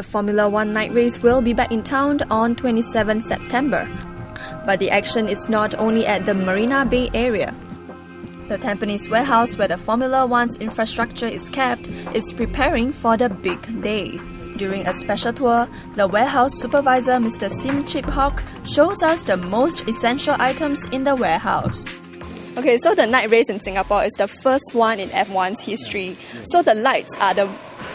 The Formula One night race will be back in town on 27 September. But the action is not only at the Marina Bay area. The Tampines warehouse where the Formula One's infrastructure is kept is preparing for the big day. During a special tour, the warehouse supervisor Mr. Sim Chip Hock shows us the most essential items in the warehouse. Okay, so the night race in Singapore is the first one in F1's history. So the lights are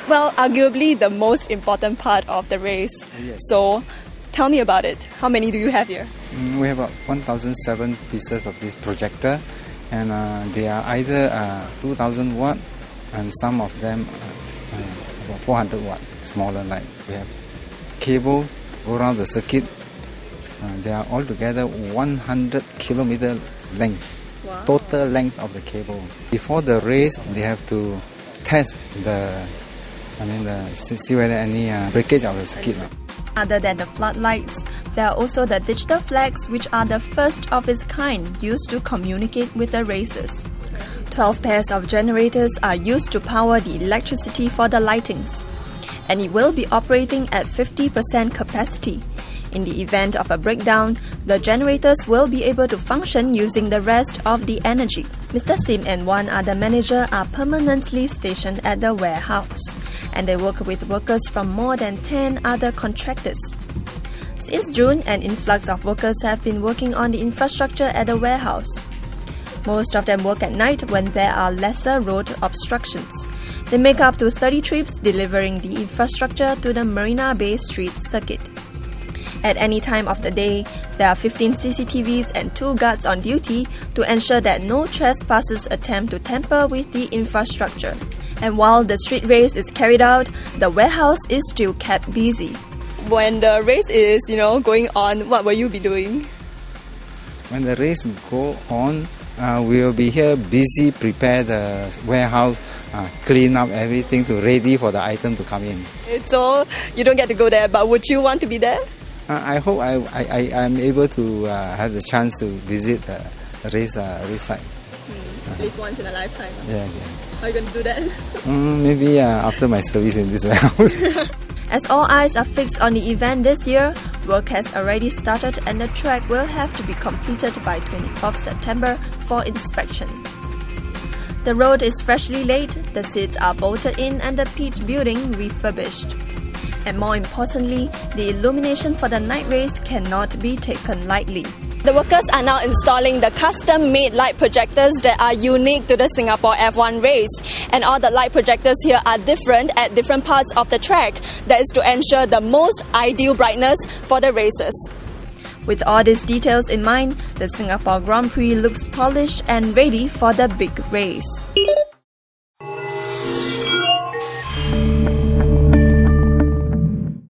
arguably the most important part of the race. Yes. So tell me about it. How many do you have here? We have about 1,007 pieces of this projector, and they are either 2,000 watt and some of them about 400 watt, smaller light. We have cables around the circuit. They are altogether 100 kilometer length. Wow. Total length of the cable. Before the race, they have to test see whether any breakage of the circuit. Other than the floodlights, there are also the digital flags, which are the first of its kind used to communicate with the racers. 12 pairs of generators are used to power the electricity for the lightings, and it will be operating at 50% capacity. In the event of a breakdown, the generators will be able to function using the rest of the energy. Mr. Sim and one other manager are permanently stationed at the warehouse, and they work with workers from more than 10 other contractors. Since June, an influx of workers have been working on the infrastructure at the warehouse. Most of them work at night when there are lesser road obstructions. They make up to 30 trips delivering the infrastructure to the Marina Bay Street circuit. At any time of the day, there are 15 CCTVs and 2 guards on duty to ensure that no trespassers attempt to tamper with the infrastructure. And while the street race is carried out, the warehouse is still kept busy. When the race is, going on, what will you be doing? When the race go on, we will be here busy, prepare the warehouse, clean up everything to ready for the item to come in. So you don't get to go there, but would you want to be there? I hope I am able to have the chance to visit the race site. At least once in a lifetime. Yeah. Are you going to do that? Maybe after my service in this warehouse. As all eyes are fixed on the event this year, work has already started and the track will have to be completed by 24th September for inspection. The road is freshly laid, the seats are bolted in and the pit building refurbished. And more importantly, the illumination for the night race cannot be taken lightly. The workers are now installing the custom-made light projectors that are unique to the Singapore F1 race. And all the light projectors here are different at different parts of the track. That is to ensure the most ideal brightness for the races. With all these details in mind, the Singapore Grand Prix looks polished and ready for the big race.